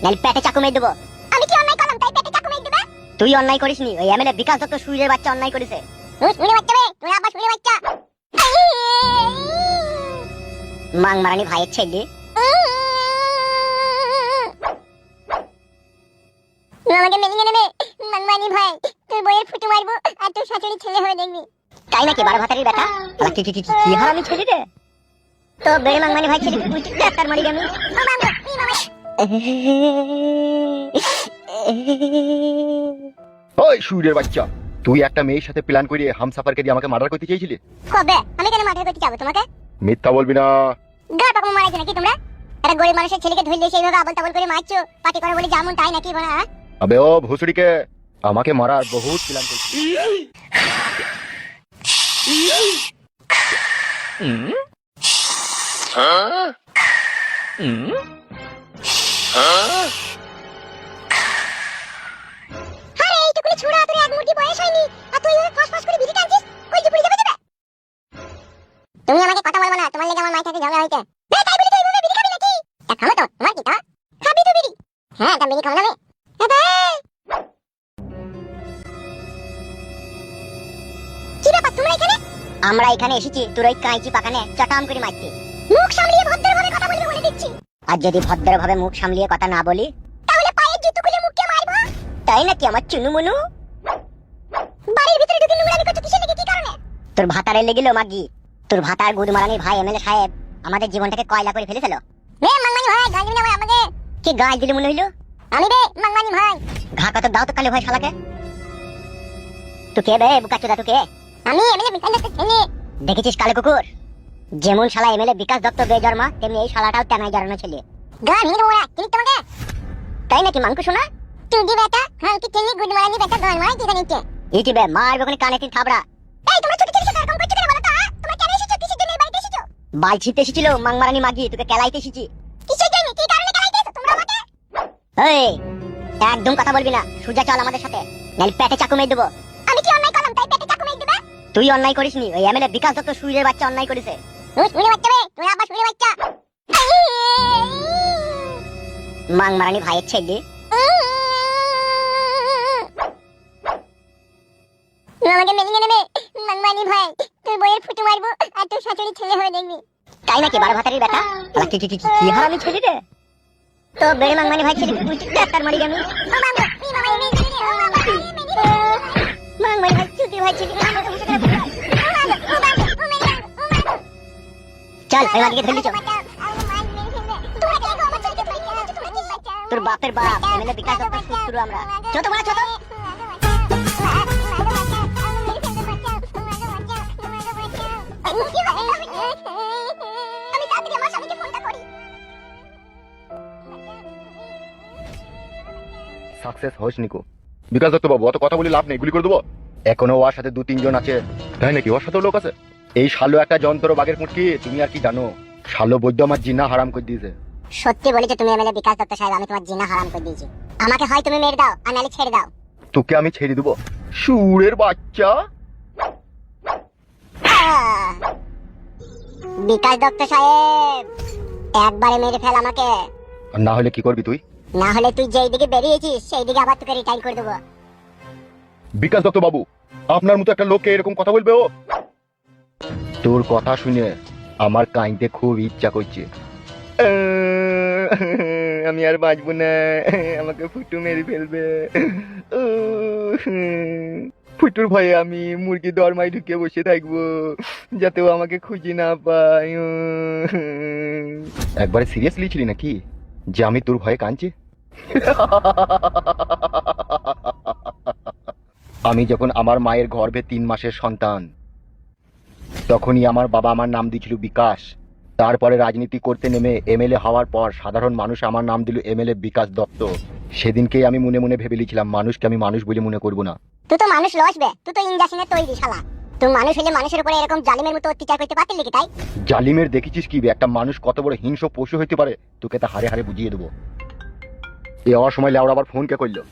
নাল পেটে চাকু মেরে দেবো। আমি কি অন্যায় করলাম তাই পেটে চাকু মেরে দিবা? তুই অন্যায় করিসনি, ওই এমএলএ বিকাশ দত্ত সুইরের বাচ্চা অন্যায় করেছে। সুইরের বাচ্চা রে, তুই আবার সুইরের বাচ্চা। মাং মারানি ভাইয়ের ছেলে। আমাকে মেনে নেবে মাংমানি ভাই, তোর বইয়ের ফুটু মারবো আর তোর শাশুড়ি ছেলে হয়ে দেখবি। তাই নাকি বারো ভাতারির বেটা? কি হারামি ছেলে রে তো বেড়ে মাংমানি ভাই ছেলে কুইটি ডাক্তার মারি আমি। ওই সুরের বাচ্চা, তুই একটা মেয়ের সাথে প্ল্যান করে হামসাফারকে দিয়ে আমাকে মার্ডার করতে চেয়েছিলি? কবে? আমি কেন মার্ডার করতে যাবো তোমাকে? মিথ্যা বলবি না। গা পাকম মারাইছো নাকি তোমরা? একটা গরিব মানুষের ছেলেকে ধরলে সেইভাবে আবল তাবল করে মারছো, পার্টি করে বলে যেমন তাই নাকি বড়া? আবে ও ভুসুড়িকে আমাকে মারার বহুত প্ল্যান করছিস। আরে এইটুকুনি ছোড়া, তোর এক মুঠি বয়স হয়নি আর তুই ওই ফসফস করে বিড়ি টানছিস, কই যে পুড়ে যাবে যাবে। তুমি আমাকে কথা বলবা না, তোমার লাগি আমার মায়ের সাথে ঝগড়া হইছে। এই তাই বলি তুই এইভাবে বিড়ি খাবি নাকি? তা খাবো তো, তোমার কি তা? খাবি তো বিড়ি? হ্যাঁ, তা বিড়ি খাবো না আমি। আবে কি ব্যাপার তোমরা এখানে? আমরা এখানে এসেছি তোর ওই কাঁচি পাকানে চটাম করে মারতে। মুখ সামলিয়ে ভদ্রভাবে কথা বলবি বলে দিচ্ছি। আর যদি ভদ্রভাবে মুখ সামলিয়ে কথা না বলি তাহলে পায়ের জুতো খুলে মুখকে মারবো। তাই নাকি আমার চুনু মুনু? বাড়ির ভিতরে ঢুকে নোংরামি করছো কিসের লেগে, কি কারণে? তোর ভাতারে লেগেলো মাগি। তোর ভাতার গুদ মারানি ভাই এমএলএ সাহেব আমাদের জীবনটাকে কয়লা করে ফেলেছিল। রে মাংমানি ভাই, গাল দিবি না ভাই আমাকে। কি গাল দিলি মনে হইলো? আমি রে মাংমানি ভাই। ঘা কত দাও তো কালে ভাই শালাকে। তুই কে বে বুকাচোদা, তুই কে? আমি এমএলএ বিকাশ দত্ত ছেলে। দেখেছিস কালে কুকুর, যেমন শালা এমএলএ বিকাশ দত্ত বেজন্মা তেমনি এই শালাটাও তেনাই জড়ানো ছেলে। গা ভেঙে ওরা চিনি তোমাকে। তাই নাকি মাংকু শোনা? তুই দি বেটা হ্যাঁ কি ছেলে গুড মারানি বেটা গান মারাই কি জানিস? ইটি বে মারবে কোন কানে তিন থাবড়া। এই তোমরা ছোট ছোট সাথে এরকম করছো কেন বলো তো? তোমরা কেন এসেছো, কিসের জন্য এই বাড়িতে এসেছো? বাল ছিটতে এসেছিল মাংমারানি মাগি, তোকে কেলাইতে এসেছি। কিসের জন্য, কি কারণে কেলাইতে এসেছো তোমরা আমাকে? এই একদম কথা বলবি না, সোজা চল আমাদের সাথে, নাল পেটে চাকু মেরে দেবো। আমি কি অন্যায় করলাম তাই পেটে চাকু মেরে দিবা? তুই অন্যায় করিসনি, ওই এমএলএ বিকাশ দত্ত সুইরের বাচ্চা অন্যায় করেছে। সুইরের বাচ্চা রে, তুই আবার সুইরের বাচ্চা। মাংমারানি ভাইয়ের ছেলে। আমাকে মেনে নেবে মাংমারানি ভাই, তোর বইয়ের ফুটু মারবো আর তোর শাশুড়ি ছেলে হয়ে দেখবি। তাই নাকি বারো ভাতারির বেটা? কি হারামি ছেলে রে তো বেড়ে মাংমারানি ভাই ছেলে কুইটি ডাক্তার মারি আমি। মাংমারানি ভাই চুতি ভাই ছেলে চল এই মাদিকে ধরে চল। তোর বাপের বাপ এমএলএ বিকাশ দত্ত শুরু আমরা ছোট বড় ছোট। আমি তাড়াতাড়ি আমার স্বামীকে ফোনটা করি। সাকসেস হস নিকো। বিকাশ দত্ত বাবু অত কথা বলে লাভ নেই, গুলি করে দেবো। এখনো ওর সাথে দু তিনজন আছে। তাই নাকি ওর সাথেও লোক আছে? এই শালো একটা যন্ত্র বাঘের মুটকি, তুমি আর কি জানো? শালো বৈদ্য আমার জিনা হারাম করে দিয়েছে। সত্যি বলেছো তুমি এমএলএ বিকাশ দত্ত সাহেব, আমি তোমার জিনা হারাম করে দিয়েছি। আমাকে হয় তুমি মেরে দাও আর নালে ছেড়ে দাও। তোকে আমি ছেড়ে দেবো সুরের বাচ্চা। বিকাশ দত্ত সাহেব একবারে মেরে ফেল আমাকে, আর না হলে কি করবি তুই? না হলে তুই যেই দিকে বেরিয়েছিস সেই দিকে আবার তোকে রিটাইল করে দেবো। বিকাশ দত্ত বাবু, আপনার মতো একটা লোককে এরকম কথা বলবে ও? তোর কথা শুনে আমার কাইতে খুব ইচ্ছা করছে। আমি আর বাঁচবো না, আমাকে ফুটু মেরে ফেলবে। ফুটুর ভয়ে আমি মুরগি দরমায় ঢুকে বসে থাকবো যাতে ও আমাকে খুঁজে না পায়। একবারে সিরিয়াসলি ছিলি নাকি যে আমি তোর ভয়ে কাঁদছি? আমি যখন আমার মায়ের গর্ভে 3 মাসের সন্তান, তখনই আমার বাবা আমার নাম দিয়েছিল বিকাশ। তারপরে রাজনীতি করতে নেমে এমএলএ হওয়ার পর সাধারণ মানুষ আমার নাম দিল এমএলএ বিকাশ দত্ত। সেদিনকেই আমি মনে মনে ভেবে লিখলাম মানুষকে আমি মানুষ বলে মনে করবো না। তুই তো মানুষ লসবে, তুই তো ইনজাসিনে তৈরি শালা। তুই মানুষ হলে মানুষের উপরে এরকম জালিমের মতো অত্যাচার করতে পারতিস নাকি? তাই জালিমের দেখেছিস কি একটা মানুষ কত বড় হিংস্র পশু হইতে পারে, তোকে তা হারে হারে বুঝিয়ে দেবো। এ হওয়ার সময় লেওড়া আবার ফোন কে করলো?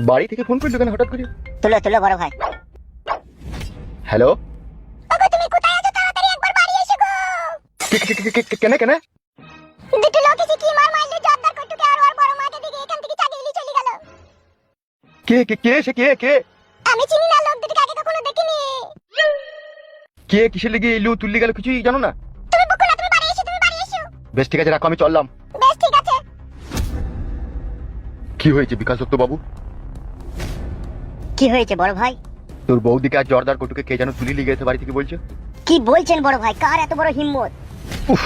বাড়ি থেকে ফোন করলো কেন হঠাৎ করে? তুলো তুলো বড় ভাই। হ্যালো, ওগো তুমি কোথায় আছো? তাড়াতাড়ি একবার বাড়ি এসো গো। কেন কেন? দুটো লোক এসে কি মার মারলো জর্দার কটুকে আর ওর বড় মাকে দিকে এখান থেকে চাগিয়ে চলে গেল। কে কে কে সে কে কে আমি চিনি না, লোক দুটোকে আগে কখনো দেখিনি। কে কিসের লেগে এলু তুললি গেল কিছুই জানো না? তুমি বকো না, তুমি বাড়ি এসো, তুমি বাড়ি এসো। বেশ ঠিক আছে, রাখো, আমি চললাম। বেশ ঠিক আছে। কি হয়েছে বিকাশ দত্ত বাবু? কি হয়েছে বড় ভাই? তোর বৌদিকে আর জর্দার কটুকে কে যেন তুলি লিয়ে গেছে বাড়ি থেকে বলছে। কি বলছেন বড় ভাই, কার এত বড় হিম্মত? উফ,